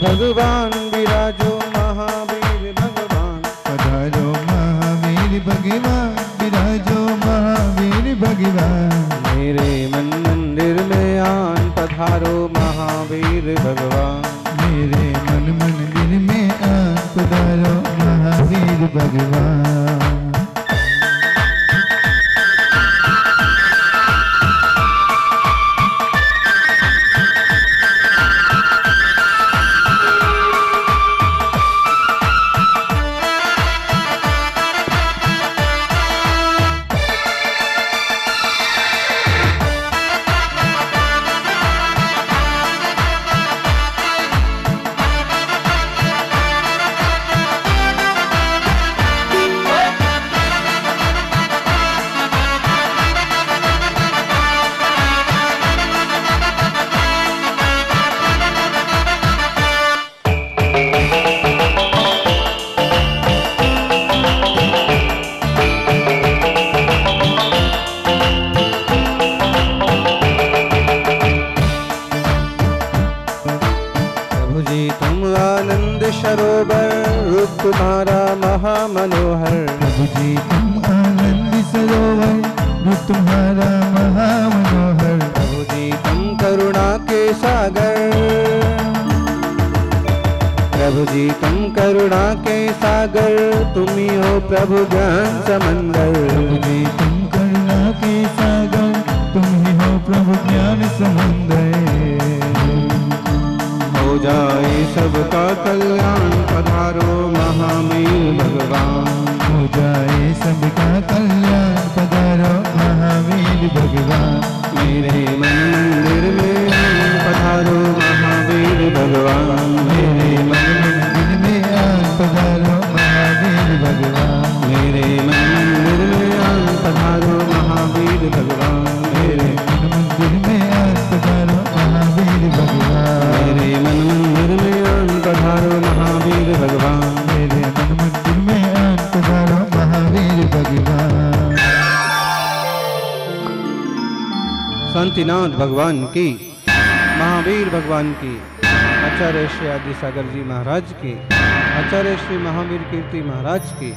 भगवान विराजो महावीर भगवान। पधारो महावीर भगवान, विराजो महावीर भगवान। मेरे मन मंदिर में आन पधारो महावीर भगवान। मेरे मन मंदिर में आन पधारो महावीर भगवान। तुम्हारा महामनोहर। प्रभु जी तुम आनंद सरोवर, रूप तुम्हारा महामनोहर। प्रभु जी तुम करुणा के सागर। प्रभु जी तुम करुणा के सागर, तुम ही हो प्रभु ज्ञान समंदर। प्रभु जी तुम करुणा के सागर, तुम ही हो प्रभु ज्ञान समंदर। हो जाए सबका कल्याण पधारो महावीर भगवान। हो जाए सबका कल्याण पधारो महावीर भगवान। मेरे मन मंदिर में पधारो महावीर भगवान। मेरे मन मंदिर में आन पधारो महावीर भगवान। मेरे मन मंदिर में आन पधारो महावीर भगवान। मेरे मन मंदिर में आन पधारो महावीर भगवान। मेरे मन मंदिर में आन पधारो महावीर भगवान। मेरे मन मंदिर में आन पधारो महावीर भगवान। शांतिनाथ भगवान की, महावीर भगवान की, आचार्य श्री आदि सागर जी महाराज की, आचार्य श्री महावीर कीर्ति महाराज की,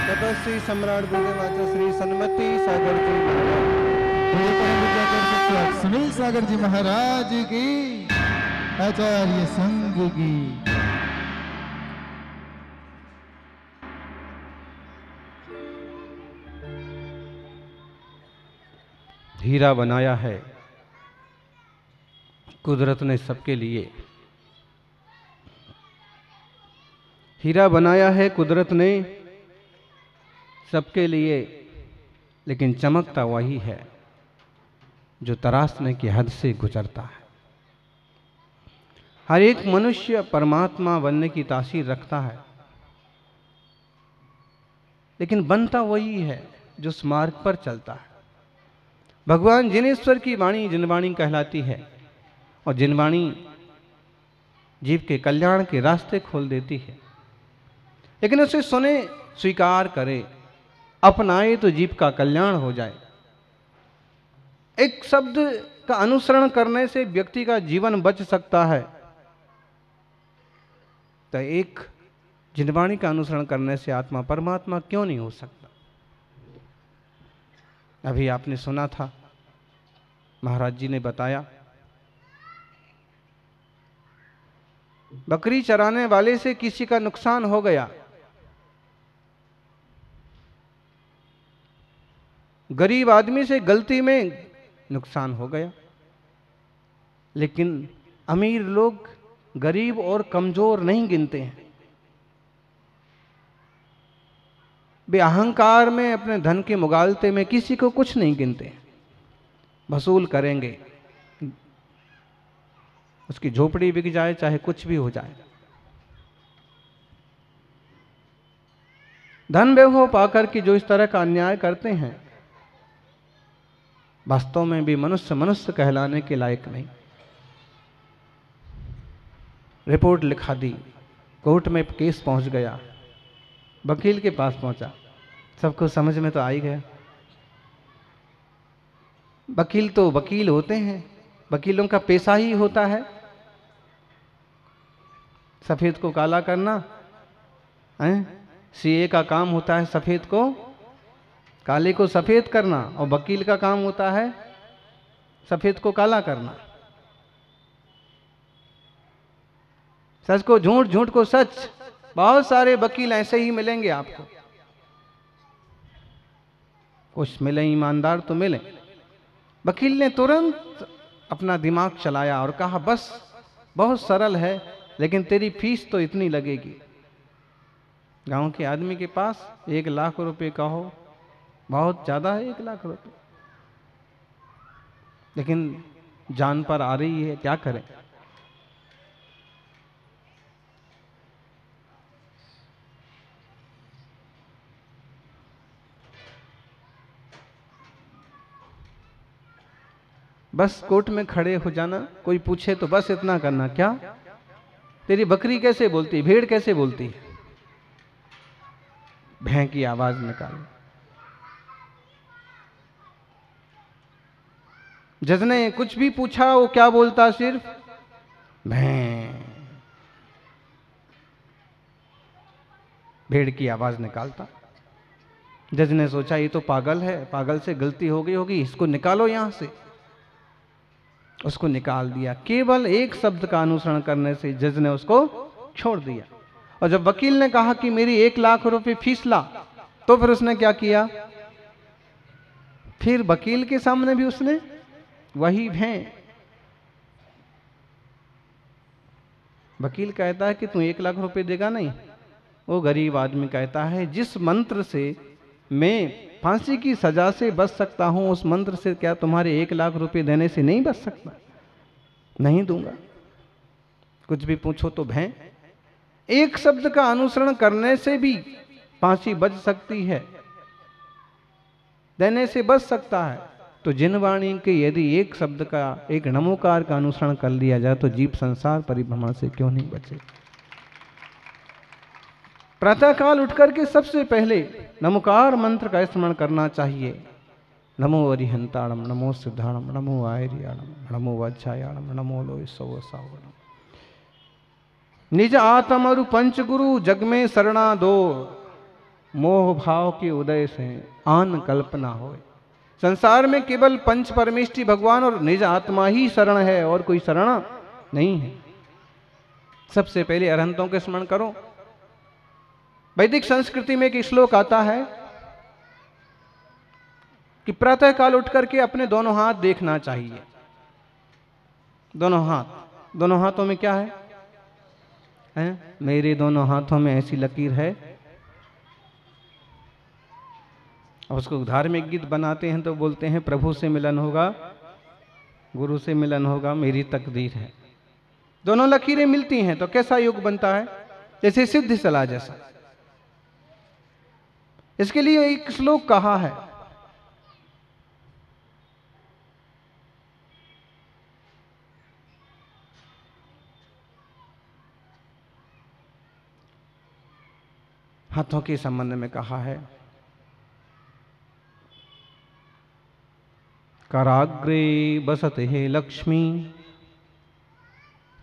तपस्वी सम्राट गुरुदेव श्री सन्मति सागर जी महाराज, सुनील सागर जी महाराज की, आचार्य संघ की। हीरा बनाया है कुदरत ने सबके लिए। हीरा बनाया है कुदरत ने सबके लिए, लेकिन चमकता वही है जो तराशने की हद से गुजरता है। हर एक मनुष्य परमात्मा बनने की तासीर रखता है, लेकिन बनता वही है जो उस मार्ग पर चलता है। भगवान जिनेश्वर की वाणी जिनवाणी कहलाती है, और जिनवाणी जीव के कल्याण के रास्ते खोल देती है, लेकिन उसे सुने, स्वीकार करे, अपनाए तो जीव का कल्याण हो जाए। एक शब्द का अनुसरण करने से व्यक्ति का जीवन बच सकता है, तो एक जिनवाणी का अनुसरण करने से आत्मा परमात्मा क्यों नहीं हो सकता। अभी आपने सुना था, महाराज जी ने बताया, बकरी चराने वाले से किसी का नुकसान हो गया, गरीब आदमी से गलती में नुकसान हो गया, लेकिन अमीर लोग गरीब और कमजोर नहीं गिनते हैं। वे अहंकार में, अपने धन के मुगालते में किसी को कुछ नहीं गिनते हैं। वसूल करेंगे, उसकी झोपड़ी बिक जाए, चाहे कुछ भी हो जाए। धन वैभव पाकर के जो इस तरह का अन्याय करते हैं, वास्तव में भी मनुष्य मनुष्य कहलाने के लायक नहीं। रिपोर्ट लिखा दी, कोर्ट में केस पहुंच गया, वकील के पास पहुंचा, सबको समझ में तो आ ही गया। वकील तो वकील होते हैं, वकीलों का पेशा ही होता है सफेद को काला करना है। सीए का काम होता है सफेद को, काले को सफेद करना, और वकील का काम होता है सफेद को काला करना। सच को झूठ, झूठ को सच। बहुत सारे वकील ऐसे ही मिलेंगे आपको, कुछ मिले ईमानदार तो मिले। वकील ने तुरंत अपना दिमाग चलाया और कहा बस बहुत सरल है, लेकिन तेरी फीस तो इतनी लगेगी। गांव के आदमी के पास 1 लाख रुपए का हो, बहुत ज्यादा है 1 लाख रुपए, लेकिन जान पर आ रही है, क्या करें। बस कोर्ट में खड़े हो जाना, कोई पूछे तो बस इतना करना, क्या तेरी बकरी कैसे बोलती है, भेड़ कैसे बोलती है, भैं की आवाज निकाल। जज ने कुछ भी पूछा, वो क्या बोलता, सिर्फ भैं, भेड़ की आवाज निकालता। जज ने सोचा ये तो पागल है, पागल से गलती हो गई होगी, इसको निकालो यहां से। उसको निकाल दिया। केवल एक शब्द का अनुसरण करने से जज ने उसको छोड़ दिया। और जब वकील ने कहा कि मेरी 1 लाख रुपए फीस ला, तो फिर उसने क्या किया, फिर वकील के सामने भी उसने वही भैं। वकील कहता है कि तू 1 लाख रुपए देगा नहीं। वो गरीब आदमी कहता है जिस मंत्र से मैं फांसी की सजा से बच सकता हूं, उस मंत्र से क्या तुम्हारे 1 लाख रुपए देने से नहीं बच सकता? नहीं दूंगा। कुछ भी पूछो तो भैं। एक शब्द का अनुसरण करने से भी फांसी बच सकती है, देने से बच सकता है। तो जिनवाणी के यदि एक शब्द का, एक नमोकार का अनुसरण कर लिया जाए तो जीव संसार परिभ्रमण से क्यों नहीं बचे। प्रातःकाल उठकर के सबसे पहले नमोकार मंत्र का स्मरण करना चाहिए। नमो अरिहंताणम, नमो सिद्धाणम, नमो आयर्याणम, नमो वज्रायाणम, नमो लोय सवसावणम। निज आत्म अरु पंचगुरु जग में शरणा दो, मोह भाव के उदय से आन कल्पना होए। संसार में केवल पंच परमेष्टि भगवान और निज आत्मा ही शरण है, और कोई शरण नहीं है। सबसे पहले अरहंतों के स्मरण करो। वैदिक संस्कृति में एक श्लोक आता है कि प्रातः काल उठ करके अपने दोनों हाथ देखना चाहिए। दोनों हाथ, दोनों हाथों में क्या है? मेरे दोनों हाथों में ऐसी लकीर है। और उसको धार्मिक गीत बनाते हैं तो बोलते हैं प्रभु से मिलन होगा, गुरु से मिलन होगा, मेरी तकदीर है। दोनों लकीरें मिलती हैं तो कैसा योग बनता है? जैसे सिद्ध सलाह जैसा। इसके लिए एक श्लोक कहा है, हाथों के संबंध में कहा है, कराग्रे बसते हे लक्ष्मी,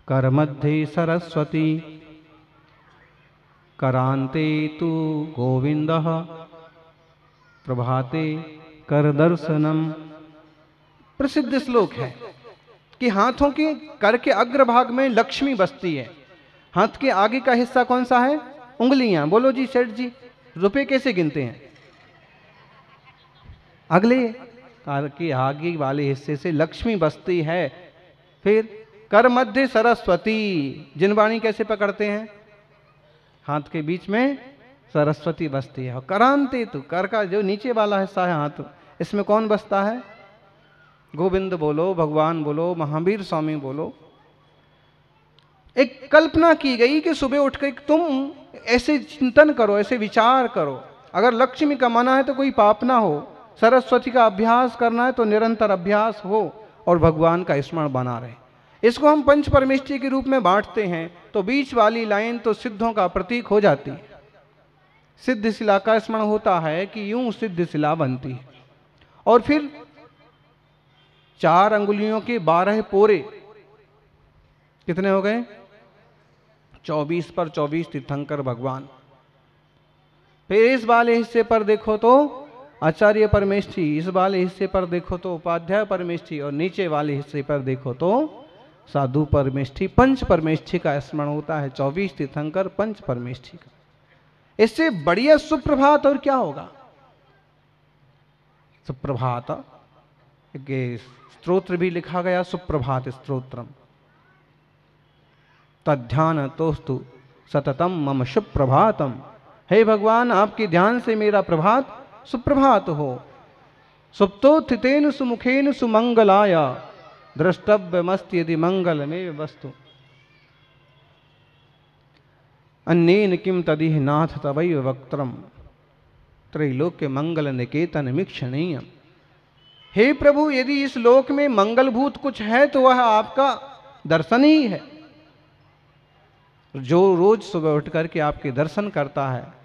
कर मध्ये सरस्वती, करांते तु गोविंदः, प्रभाते कर दर्शनम। प्रसिद्ध श्लोक है कि हाथों के कर के अग्रभाग में लक्ष्मी बसती है। हाथ के आगे का हिस्सा कौन सा है? उंगलियां। बोलो जी सेठ जी, रुपए कैसे गिनते हैं? अगले कर के आगे वाले हिस्से से लक्ष्मी बसती है। फिर कर मध्य सरस्वती, जिनवाणी कैसे पकड़ते हैं? हाथ के बीच में सरस्वती बसती है। और करांते तु, कर का जो नीचे वाला हिस्सा है हाथ, इसमें कौन बसता है? गोविंद बोलो, भगवान बोलो, महावीर स्वामी बोलो। एक कल्पना की गई कि सुबह उठकर तुम ऐसे चिंतन करो, ऐसे विचार करो। अगर लक्ष्मी कमाना है तो कोई पाप ना हो, सरस्वती का अभ्यास करना है तो निरंतर अभ्यास हो, और भगवान का स्मरण बना रहे। इसको हम पंच परमेष्टि के रूप में बांटते हैं, तो बीच वाली लाइन तो सिद्धों का प्रतीक हो जाती है। सिद्ध शिला का स्मरण होता है कि यूं सिद्ध शिला बनती है। और फिर 4 अंगुलियों के 12 पोरे कितने हो गए? 24 पर 24 तीर्थंकर भगवान। फिर इस वाले हिस्से पर देखो तो आचार्य परमेष्ठी, इस वाले हिस्से पर देखो तो उपाध्याय परमेष्ठी, और नीचे वाले हिस्से पर देखो तो साधु परमेष्ठी। पंच परमेष्ठी का स्मरण होता है, 24 तीर्थंकर पंच परमेष्ठी का। इससे बढ़िया सुप्रभात और क्या होगा। सुप्रभात एक स्तोत्र भी लिखा गया, सुप्रभात स्तोत्रम। तद्ध्यान तोस्तु सततम मम सुप्रभातम। हे भगवान, आपके ध्यान से मेरा प्रभात सुप्रभात हो। सुप्तोत्थितेन सुमुखेन सुमंगलाय द्रष्टव्यमस्ति यदि मंगलमेव वस्तु। अन्येन किम तदिह नाथ तवैव वक्त्रम त्रैलोक्य मंगल निकेतन मीक्षणीयम। हे प्रभु, यदि इस लोक में मंगलभूत कुछ है तो वह आपका दर्शन ही है। जो रोज सुबह उठ करके आपके दर्शन करता है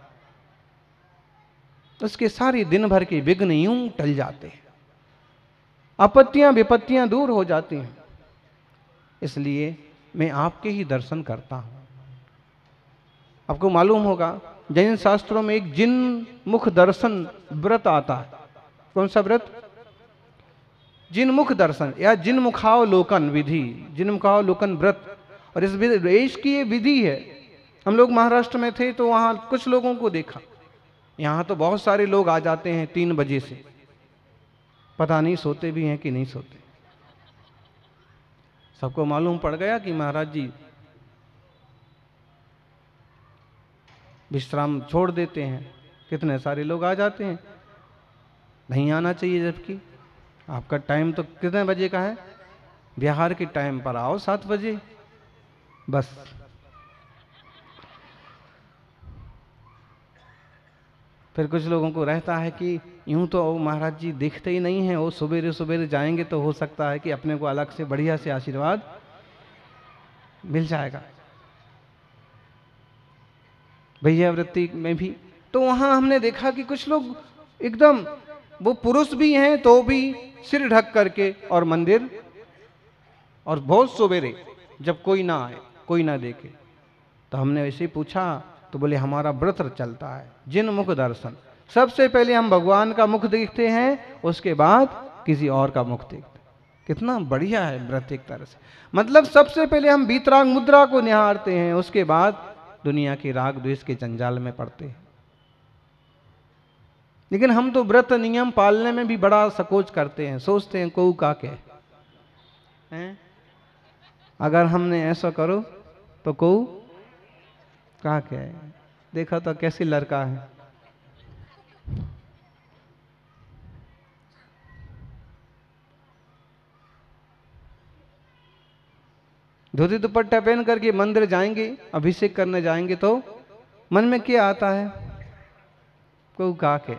उसके सारे दिन भर के विघ्न यूं टल जाते हैं, आपत्तियां विपत्तियां दूर हो जाती हैं। इसलिए मैं आपके ही दर्शन करता हूं। आपको मालूम होगा जैन शास्त्रों में एक जिन मुख दर्शन व्रत आता है। कौन सा व्रत? जिन मुख दर्शन या जिन मुखावलोकन विधि, जिन मुखावलोकन व्रत। और इस देश की ये विधि है। हम लोग महाराष्ट्र में थे तो वहां कुछ लोगों को देखा। यहाँ तो बहुत सारे लोग आ जाते हैं 3 बजे से, पता नहीं सोते भी हैं कि नहीं सोते। सबको मालूम पड़ गया कि महाराज जी विश्राम छोड़ देते हैं। कितने सारे लोग आ जाते हैं। नहीं आना चाहिए, जबकि आपका टाइम तो कितने बजे का है? बिहार के टाइम पर आओ 7 बजे बस। फिर कुछ लोगों को रहता है कि यूं तो महाराज जी दिखते ही नहीं हैं, वो सवेरे सवेरे जाएंगे तो हो सकता है कि अपने को अलग से बढ़िया से आशीर्वाद मिल जाएगा। भैया वृत्ति में भी तो वहां हमने देखा कि कुछ लोग एकदम, वो पुरुष भी हैं तो भी सिर ढक करके और मंदिर, और बहुत सवेरे जब कोई ना आए, कोई ना देखे। तो हमने वैसे पूछा तो बोले हमारा व्रत चलता है जिन मुख दर्शन। सबसे पहले हम भगवान का मुख देखते हैं, उसके बाद किसी और का मुख देखते हैं। कितना बढ़िया है व्रत एक तरह से। मतलब सबसे पहले हम वीतराग मुद्रा को निहारते हैं, उसके बाद दुनिया के राग द्वेष के जंजाल में पड़ते हैं। लेकिन हम तो व्रत नियम पालने में भी बड़ा संकोच करते हैं, सोचते हैं को का के हैं? अगर हमने ऐसा करो तो को का क्या है? देखा तो कैसी लड़का है। धोती दुपट्टा पहन करके मंदिर जाएंगे, अभिषेक करने जाएंगे तो मन में क्या आता है? को का के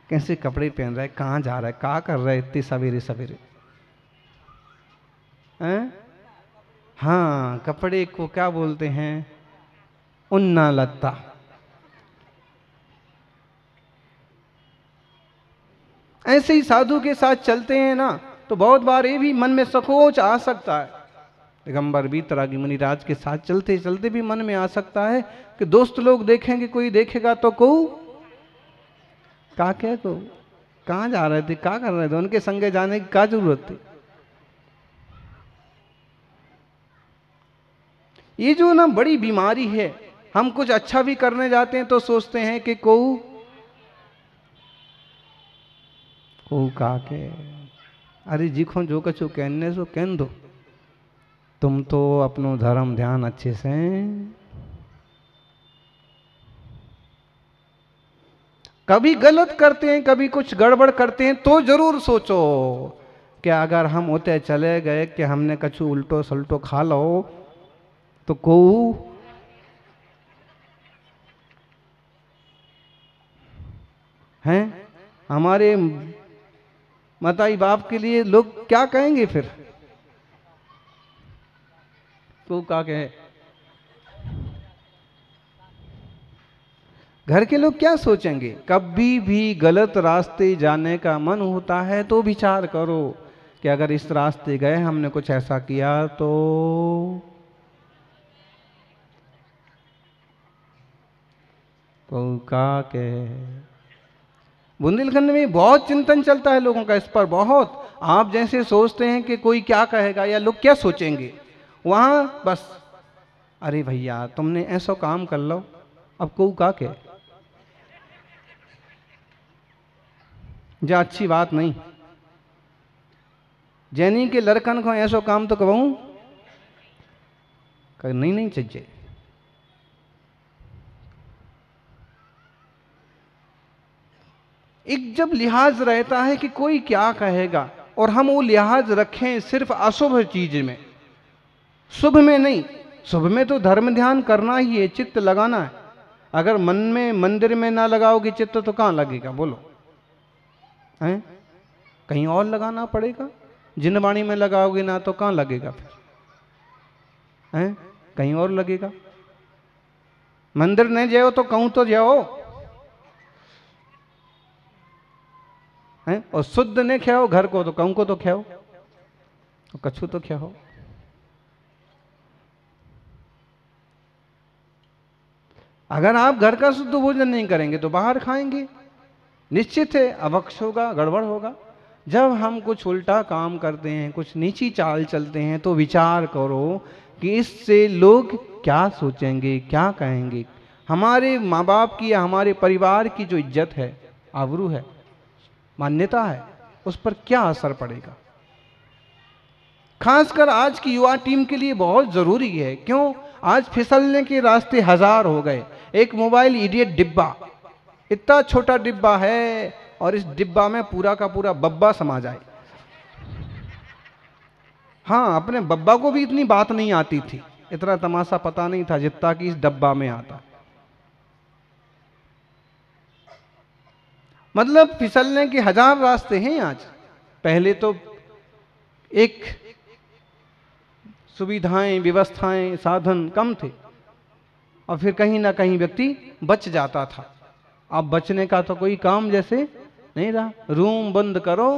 कैसे कपड़े पहन रहा है, कहाँ जा रहा है, क्या कर रहा है इतनी सवेरे सवेरे हैं? हाँ, कपड़े को क्या बोलते हैं? उन्ना लत्ता। ऐसे ही साधु के साथ चलते हैं ना तो बहुत बार ये भी मन में संकोच आ सकता है। दिगंबर वीतरागी मुनिराज के साथ चलते चलते भी मन में आ सकता है कि दोस्त लोग देखेंगे, कोई देखेगा तो को का क्या को कहाँ जा रहे थे, क्या कर रहे थे, उनके संगे जाने की क्या जरूरत थी। ये जो ना बड़ी बीमारी है, हम कुछ अच्छा भी करने जाते हैं तो सोचते हैं कि को का के अरे जीखो जो कछु कहने सो कहन दो, तुम तो अपनो धर्म ध्यान अच्छे से। कभी गलत करते हैं, कभी कुछ गड़बड़ करते हैं तो जरूर सोचो कि अगर हम उते चले गए कि हमने कछु उल्टो सल्टो खा लो तो को हैं हमारे माताई बाप के लिए लोग क्या कहेंगे फिर? तो क्या कहे, घर के लोग क्या सोचेंगे? कभी भी गलत रास्ते जाने का मन होता है तो विचार करो कि अगर इस रास्ते गए, हमने कुछ ऐसा किया तो कऊ का के। बुंदेलखंड में बहुत चिंतन चलता है लोगों का इस पर, बहुत। आप जैसे सोचते हैं कि कोई क्या कहेगा या लोग क्या सोचेंगे, वहां बस अरे भैया तुमने ऐसा काम कर लो, अब कऊ का के जा अच्छी बात नहीं। जैनी के लड़कन को ऐसा काम तो कहूं नहीं नहीं चाहिए। एक जब लिहाज रहता है कि कोई क्या कहेगा और हम वो लिहाज रखें सिर्फ अशुभ चीज में, शुभ में नहीं। शुभ में तो धर्म ध्यान करना ही है, चित्त लगाना है। अगर मन में मंदिर में ना लगाओगे चित्त तो कहां लगेगा बोलो, हैं? कहीं और लगाना पड़ेगा। जिनवाणी में लगाओगे ना तो कहां लगेगा फिर, हैं? कहीं और लगेगा। मंदिर नहीं जाओ तो कहूं तो जाओ, हैं? और शुद्ध ने खाओ घर को तो कहूं को तो खाओ, तो कछु तो खाओ। अगर आप घर का शुद्ध भोजन नहीं करेंगे तो बाहर खाएंगे, निश्चित है अवक्ष होगा, गड़बड़ होगा। जब हम कुछ उल्टा काम करते हैं, कुछ नीची चाल चलते हैं, तो विचार करो कि इससे लोग क्या सोचेंगे, क्या कहेंगे। हमारे माँ बाप की या हमारे परिवार की जो इज्जत है, आबरू है, मान्यता है, उस पर क्या असर पड़ेगा। खासकर आज की युवा टीम के लिए बहुत जरूरी है। क्यों? आज फिसलने के रास्ते हजार हो गए। एक मोबाइल इडियट डिब्बा, इतना छोटा डिब्बा है और इस डिब्बा में पूरा का पूरा बब्बा समा जाए। हाँ, अपने बब्बा को भी इतनी बात नहीं आती थी, इतना तमाशा पता नहीं था जितना कि इस डब्बा में आता। मतलब फिसलने के हजार रास्ते हैं आज। पहले तो एक सुविधाएं, व्यवस्थाएं, साधन कम थे और फिर कहीं ना कहीं व्यक्ति बच जाता था। अब बचने का तो कोई काम जैसे नहीं रहा। रूम बंद करो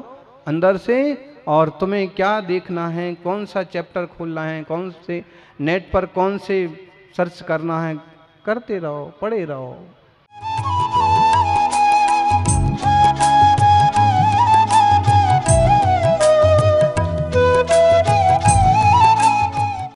अंदर से, और तुम्हें क्या देखना है, कौन सा चैप्टर खोलना है, कौन से नेट पर कौन से सर्च करना है, करते रहो, पढ़े रहो।